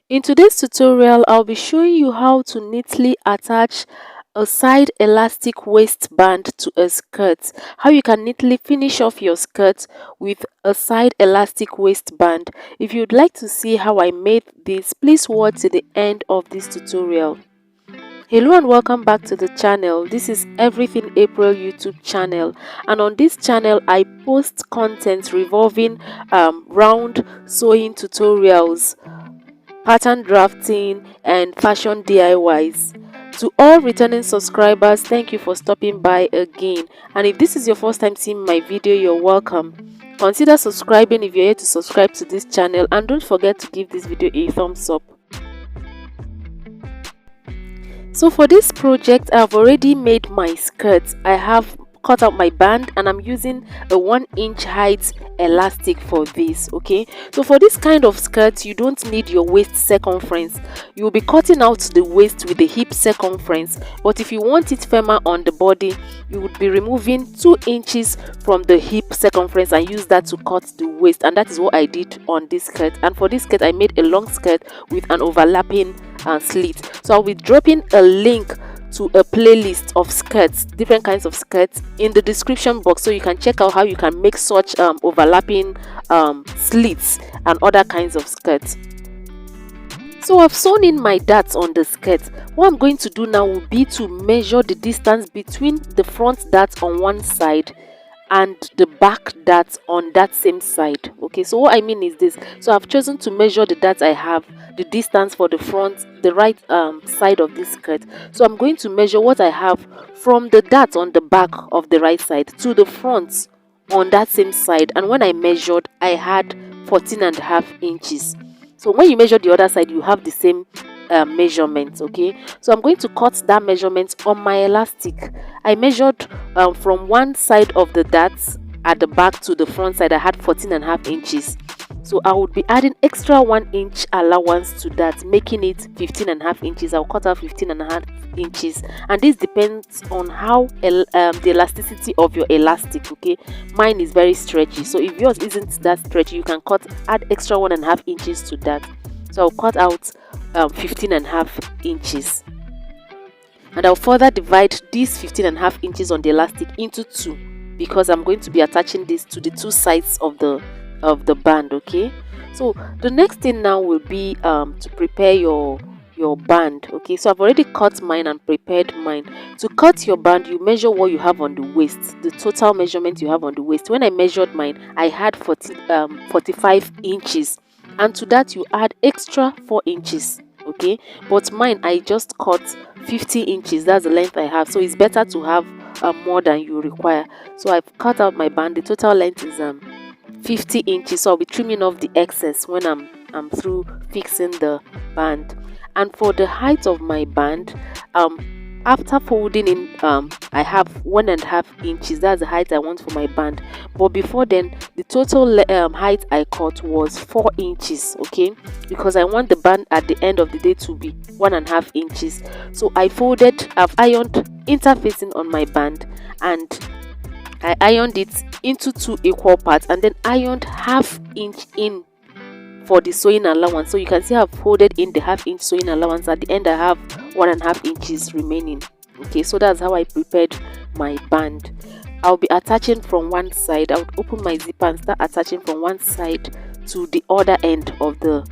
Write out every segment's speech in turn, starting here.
In today's tutorial, I'll be showing you how to neatly attach a side elastic waistband to a skirt. How you can neatly finish off your skirt with a side elastic waistband. If you'd like to see how I made this, please watch to the end of this tutorial. Hello and welcome back to the channel. This is Everything April YouTube channel, and on this channel I post content revolving round sewing tutorials, pattern drafting, and fashion DIYs. To all returning subscribers, thank you for stopping by again. And if this is your first time seeing my video, you're welcome. Consider subscribing if you're here to subscribe to this channel, and don't forget to give this video a thumbs up. So for this project, I've already made my skirt. I have cut out my band and I'm using a 1-inch height elastic for this. Okay, so for this kind of skirt you don't need your waist circumference. You'll be cutting out the waist with the hip circumference, but if you want it firmer on the body, you would be removing 2 inches from the hip circumference and use that to cut the waist. And that is what I did on this skirt. And for this skirt I made a long skirt with an overlapping slit. So I'll be dropping a link to a playlist of skirts, different kinds of skirts, in the description box, so you can check out how you can make such overlapping slits and other kinds of skirts. So I've sewn in my darts on the skirt. What I'm going to do now will be to measure the distance between the front dart on one side and the back dart on that same side. Okay, so what I mean is this. So I've chosen to measure the darts I have, the distance for the front, the right side of this skirt. So I'm going to measure what I have from the dart on the back of the right side to the front on that same side. And when I measured, I had 14.5 inches. So when you measure the other side, you have the same measurement. Okay, so I'm going to cut that measurement on my elastic. I measured from one side of the darts at the back to the front side. I had 14.5 inches. So I would be adding extra 1 inch allowance to that, making it 15.5 inches. I'll cut out 15.5 inches, and this depends on how the elasticity of your elastic. Okay, mine is very stretchy, so if yours isn't that stretchy, you can add extra 1.5 inches to that. So I'll cut out 15.5 inches, and I'll further divide these 15.5 inches on the elastic into 2, because I'm going to be attaching this to the 2 sides of the band. Okay, so the next thing now will be to prepare your band. Okay, so I've already cut mine and prepared mine. To cut your band, you measure what you have on the waist, the total measurement you have on the waist. When I measured mine, I had 45 inches, and to that you add extra 4 inches. Okay, but mine I just cut 50 inches. That's the length I have, so it's better to have more than you require. So I've cut out my band. The total length is 50 inches, so I'll be trimming off the excess when I'm through fixing the band. And for the height of my band, after folding in, I have 1.5 inches. That's the height I want for my band. But before then, the total height I cut was 4 inches. Okay, because I want the band at the end of the day to be 1.5 inches. So I've ironed interfacing on my band, and I ironed it into 2 equal parts, and then ironed 1/2 inch in for the sewing allowance. So you can see I've folded in the 1/2 inch sewing allowance. At the end I have 1.5 inches remaining. Okay, so that's how I prepared my band. I'll be attaching from one side. I would open my zipper and start attaching from one side to the other end of the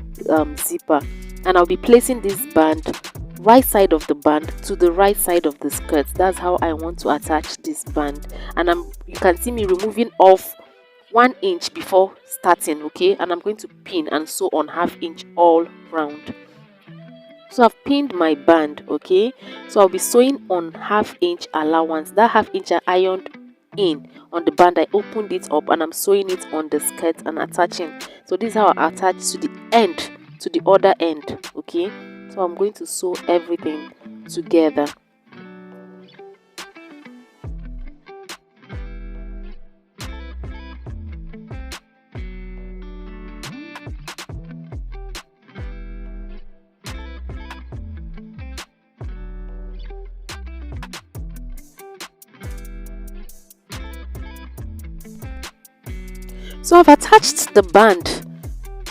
zipper, and I'll be placing this band right side of the band to the right side of the skirt. That's how I want to attach this band. And you can see me removing off 1 inch before starting. Okay, and I'm going to pin and sew on 1/2 inch all round. So I've pinned my band. Okay, so I'll be sewing on 1/2 inch allowance. That 1/2 inch I ironed in on the band. I opened it up and I'm sewing it on the skirt and attaching. So this is how I attach to the end, to the other end. Okay, so I'm going to sew everything together. So I've attached the band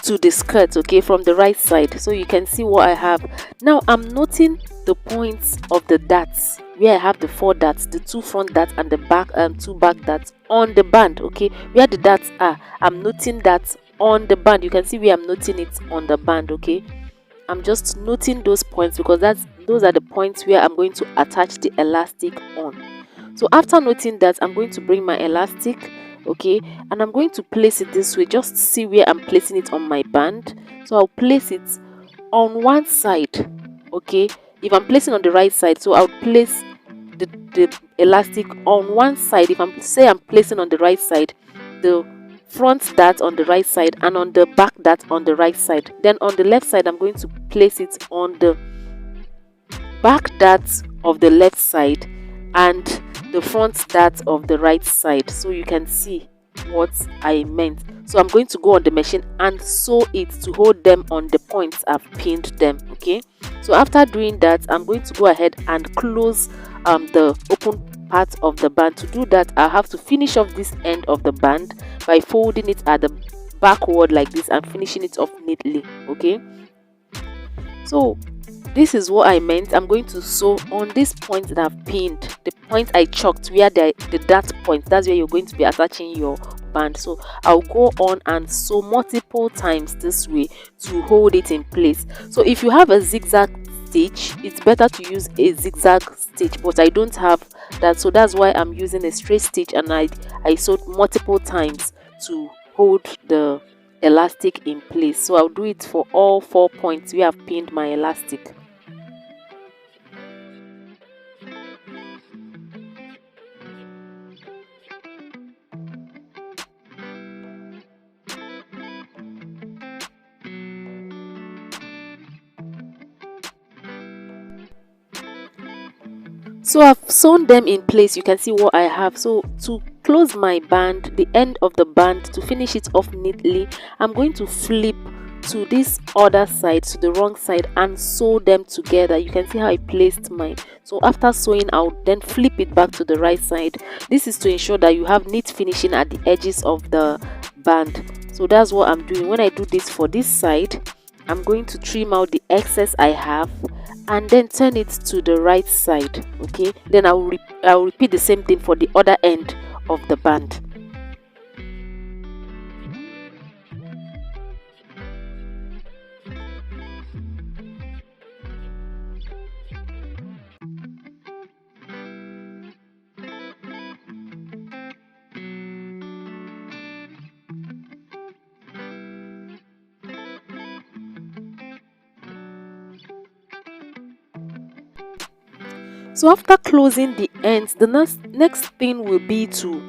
to the skirt, okay, from the right side. So you can see what I have. Now I'm noting the points of the darts, where I have the 4 darts, the 2 front darts and the back 2 back darts on the band, okay, where the darts are. I'm noting that on the band. You can see where I'm noting it on the band, okay. I'm just noting those points because those are the points where I'm going to attach the elastic on. So after noting that, I'm going to bring my elastic, okay, and I'm going to place it this way. Just see where I'm placing it on my band. So I'll place it on one side, okay. If I'm placing on the right side, so I'll place the elastic on one side. If I'm placing on the right side, the front dart on the right side and on the back dart on the right side. Then on the left side, I'm going to place it on the back dart of the left side and the front dart of the right side. So you can see what I meant. So I'm going to go on the machine and sew it to hold them on the points I've pinned them, okay. So after doing that, I'm going to go ahead and close the open part of the band. To do that, I have to finish off this end of the band by folding it at the backward like this and finishing it off neatly, okay. So this is what I meant. I'm going to sew on this point that I've pinned, the point I chalked where the dart point. That's where you're going to be attaching your band. So I'll go on and sew multiple times this way to hold it in place. So if you have a zigzag stitch, it's better to use a zigzag stitch, but I don't have that, so that's why I'm using a straight stitch, and I sewed multiple times to hold the elastic in place. So I'll do it for all 4 points where I've pinned my elastic. So I've sewn them in place. You can see what I have. So to close my band, the end of the band, to finish it off neatly, I'm going to flip to this other side, to the wrong side, and sew them together. You can see how I placed mine. So after sewing, I'll then flip it back to the right side. This is to ensure that you have neat finishing at the edges of the band. So that's what I'm doing. When I do this for this side, I'm going to trim out the excess I have and then turn it to the right side, okay. Then I'll repeat the same thing for the other end of the band. So after closing the ends, the next thing will be to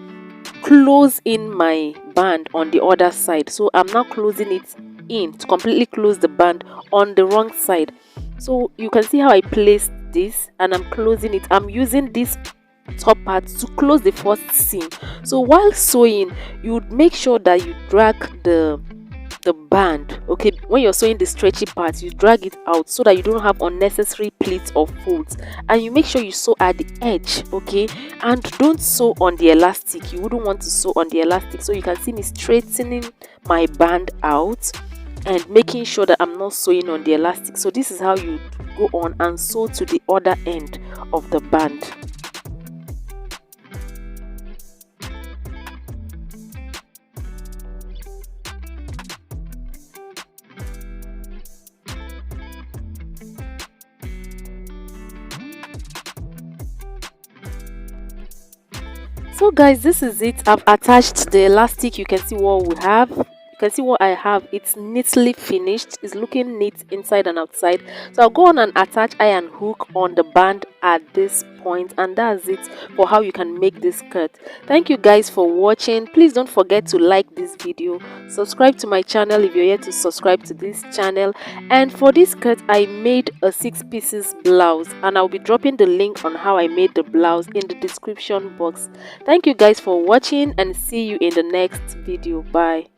close in my band on the other side. So I'm now closing it in to completely close the band on the wrong side. So you can see how I placed this, and I'm closing it. I'm using this top part to close the first seam. So while sewing, you would make sure that you drag the band, okay. When you're sewing the stretchy part, you drag it out so that you don't have unnecessary pleats or folds, and you make sure you sew at the edge, okay, and don't sew on the elastic. You wouldn't want to sew on the elastic. So you can see me straightening my band out and making sure that I'm not sewing on the elastic. So this is how you go on and sew to the other end of the band. So guys, this is it. I've attached the elastic. You can see what we have. You can see what I have. It's neatly finished. It's looking neat inside and outside. So I'll go on and attach eye and hook on the band at this point, and that's it for how you can make this skirt. Thank you guys for watching. Please don't forget to like this video, subscribe to my channel if you're yet to subscribe to this channel. And for this skirt, I made a 6 pieces blouse, and I'll be dropping the link on how I made the blouse in the description box. Thank you guys for watching, and see you in the next video. Bye.